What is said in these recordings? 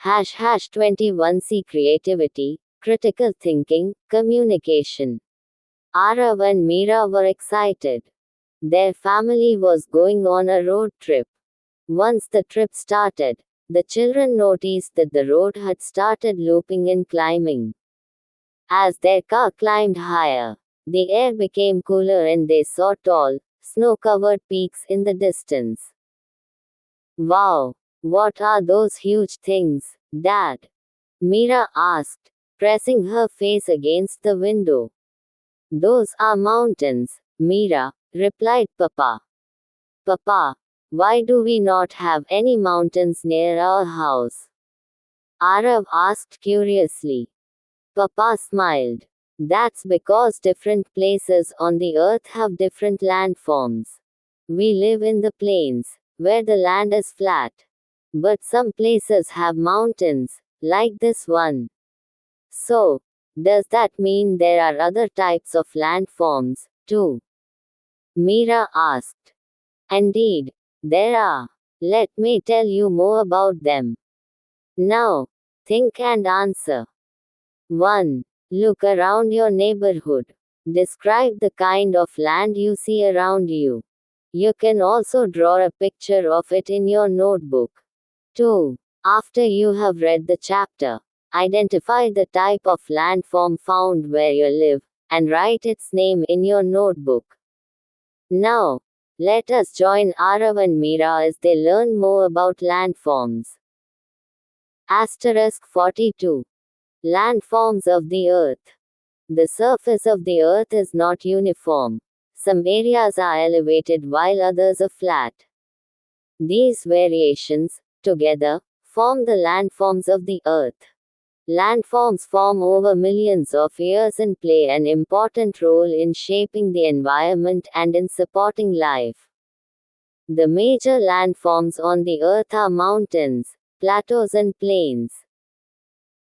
#21C Creativity, critical thinking, communication. Arav and Meera were excited. Their family was going on a road trip. Once the trip started, the children noticed that the road had started looping and climbing. As their car climbed higher, the air became cooler and they saw tall, snow-covered peaks in the distance. Wow! What are those huge things, Dad? Meera asked, pressing her face against the window. Those are mountains, Meera, replied Papa. Papa, why do we not have any mountains near our house? Arav asked curiously. Papa smiled. That's because different places on the earth have different landforms. We live in the plains, where the land is flat. But some places have mountains, like this one. So, does that mean there are other types of landforms, too? Meera asked. Indeed, there are. Let me tell you more about them. Now, think and answer. 1. Look around your neighborhood. Describe the kind of land you see around you. You can also draw a picture of it in your notebook. 2. After you have read the chapter, identify the type of landform found where you live, and write its name in your notebook. Now, let us join Arav and Meera as they learn more about landforms. Asterisk 42. Landforms of the Earth. The surface of the Earth is not uniform. Some areas are elevated while others are flat. These variations, together, form the landforms of the Earth. Landforms form over millions of years and play an important role in shaping the environment and in supporting life. The major landforms on the Earth are mountains, plateaus and plains.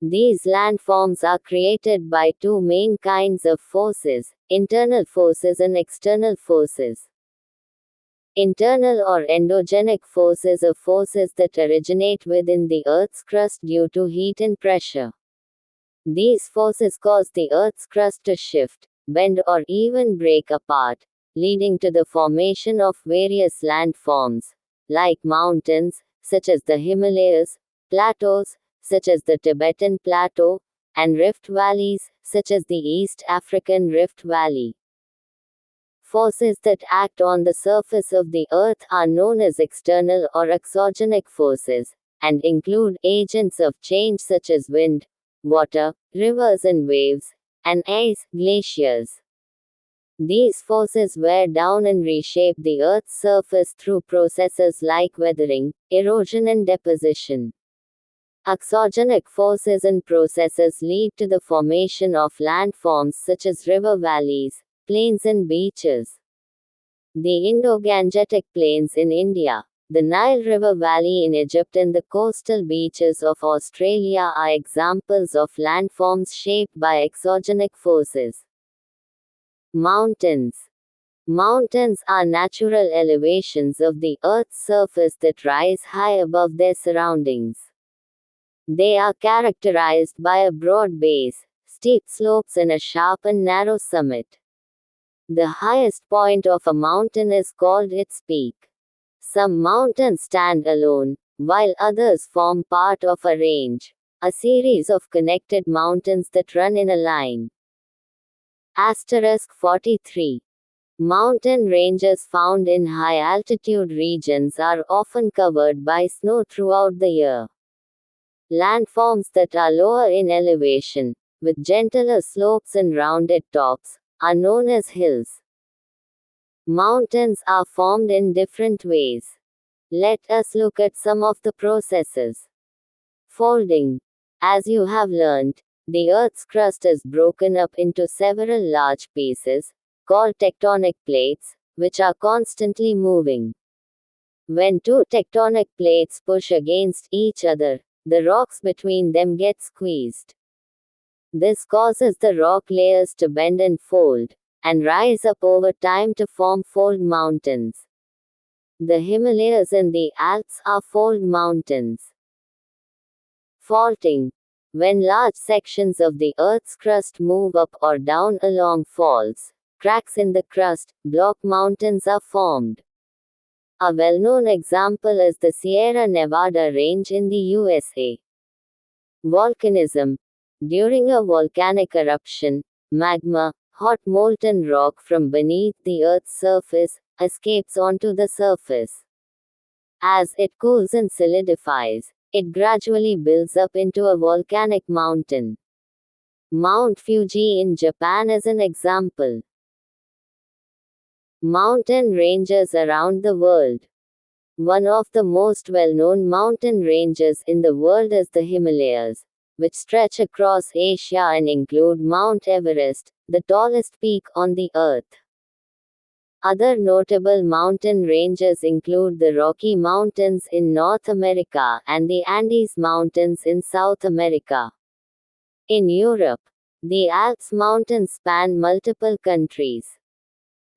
These landforms are created by two main kinds of forces, internal forces and external forces. Internal or endogenic forces are forces that originate within the Earth's crust due to heat and pressure. These forces cause the Earth's crust to shift, bend or even break apart, leading to the formation of various landforms, like mountains, such as the Himalayas, plateaus, such as the Tibetan Plateau, and rift valleys, such as the East African Rift Valley. Forces that act on the surface of the Earth are known as external or exogenic forces, and include agents of change such as wind, water, rivers and waves, and ice, glaciers. These forces wear down and reshape the Earth's surface through processes like weathering, erosion and deposition. Exogenic forces and processes lead to the formation of landforms such as river valleys, plains and beaches. The Indo-Gangetic Plains in India, the Nile River Valley in Egypt and the coastal beaches of Australia are examples of landforms shaped by exogenic forces. Mountains. Mountains are natural elevations of the Earth's surface that rise high above their surroundings. They are characterized by a broad base, steep slopes and a sharp and narrow summit. The highest point of a mountain is called its peak. Some mountains stand alone, while others form part of a range, a series of connected mountains that run in a line. Asterisk 43. Mountain ranges found in high-altitude regions are often covered by snow throughout the year. Landforms that are lower in elevation, with gentler slopes and rounded tops, are known as hills. Mountains are formed in different ways. Let us look at some of the processes. Folding. As you have learned, the Earth's crust is broken up into several large pieces, called tectonic plates, which are constantly moving. When two tectonic plates push against each other, the rocks between them get squeezed. This causes the rock layers to bend and fold, and rise up over time to form fold mountains. The Himalayas and the Alps are fold mountains. Faulting. When large sections of the Earth's crust move up or down along faults, cracks in the crust, block mountains are formed. A well-known example is the Sierra Nevada range in the USA. Volcanism. During a volcanic eruption, magma, hot molten rock from beneath the Earth's surface, escapes onto the surface. As it cools and solidifies, it gradually builds up into a volcanic mountain. Mount Fuji in Japan is an example. Mountain ranges around the world. One of the most well-known mountain ranges in the world is the Himalayas, which stretch across Asia and include Mount Everest, the tallest peak on the Earth. Other notable mountain ranges include the Rocky Mountains in North America and the Andes Mountains in South America. In Europe, the Alps mountains span multiple countries.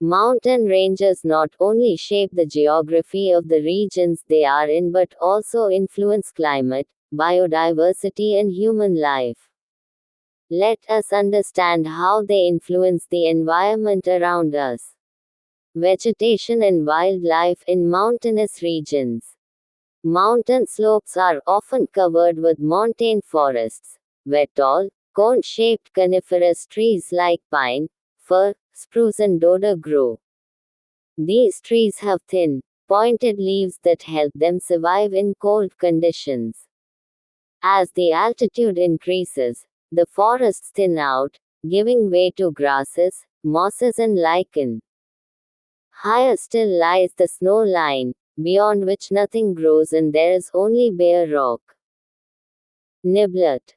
Mountain ranges not only shape the geography of the regions they are in but also influence climate, biodiversity and human life. Let us understand how they influence the environment around us. Vegetation and wildlife in mountainous regions. Mountain slopes are often covered with montane forests, where tall, cone-shaped coniferous trees like pine, fir, spruce and deodar grow. These trees have thin, pointed leaves that help them survive in cold conditions. As the altitude increases, the forests thin out, giving way to grasses, mosses and lichen. Higher still lies the snow line, beyond which nothing grows and there is only bare rock. Niblet.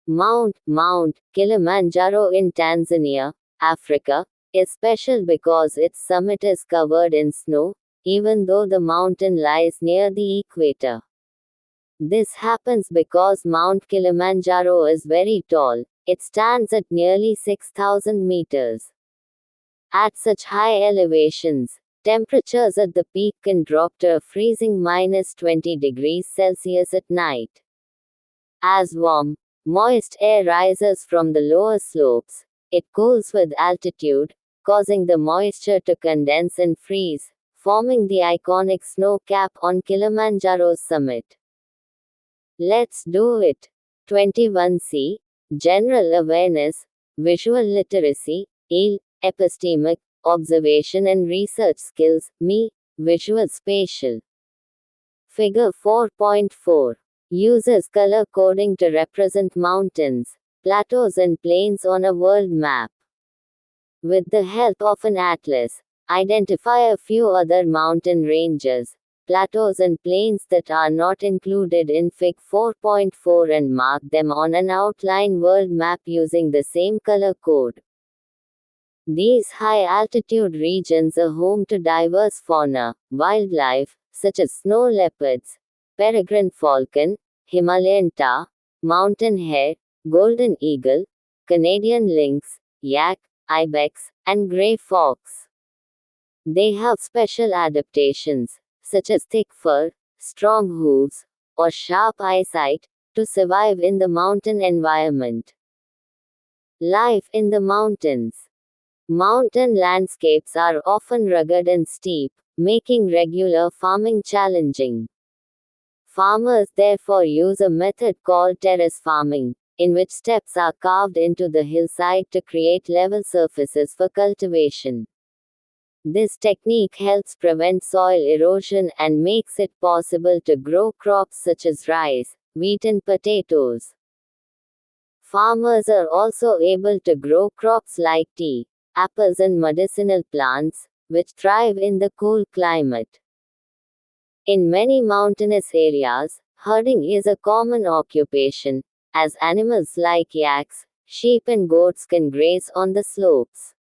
Mount Kilimanjaro in Tanzania, Africa, is special because its summit is covered in snow, even though the mountain lies near the equator. This happens because Mount Kilimanjaro is very tall, it stands at nearly 6,000 meters. At such high elevations, temperatures at the peak can drop to a freezing -20 degrees Celsius at night. As warm, moist air rises from the lower slopes, it cools with altitude, causing the moisture to condense and freeze, forming the iconic snow cap on Kilimanjaro's summit. Let's do it. 21C. General awareness, visual literacy, EL, epistemic, observation and research skills, ME, visual spatial. Figure 4.4. Uses color coding to represent mountains, plateaus and plains on a world map. With the help of an atlas, identify a few other mountain ranges, plateaus and plains that are not included in Fig 4.4 and mark them on an outline world map using the same color code. These high-altitude regions are home to diverse fauna, wildlife, such as snow leopards, peregrine falcon, Himalayan tahr, mountain hare, golden eagle, Canadian lynx, yak, ibex, and gray fox. They have special adaptations, such as thick fur, strong hooves, or sharp eyesight, to survive in the mountain environment. Life in the mountains. Mountain landscapes are often rugged and steep, making regular farming challenging. Farmers therefore use a method called terrace farming, in which steps are carved into the hillside to create level surfaces for cultivation. This technique helps prevent soil erosion and makes it possible to grow crops such as rice, wheat and potatoes. Farmers are also able to grow crops like tea, apples and medicinal plants, which thrive in the cool climate. In many mountainous areas, herding is a common occupation, as animals like yaks, sheep and goats can graze on the slopes.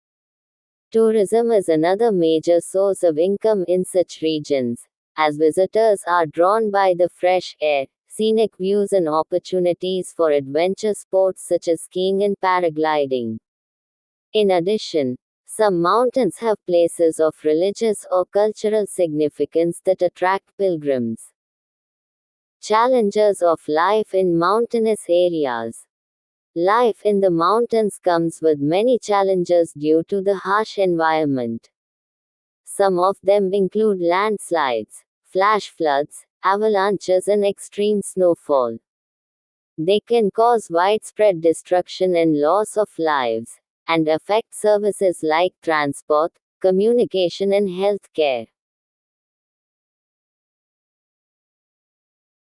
Tourism is another major source of income in such regions, as visitors are drawn by the fresh air, scenic views and opportunities for adventure sports such as skiing and paragliding. In addition, some mountains have places of religious or cultural significance that attract pilgrims. Challenges of life in mountainous areas. Life in the mountains comes with many challenges due to the harsh environment. Some of them include landslides, flash floods, avalanches, and extreme snowfall. They can cause widespread destruction and loss of lives, and affect services like transport, communication, and healthcare.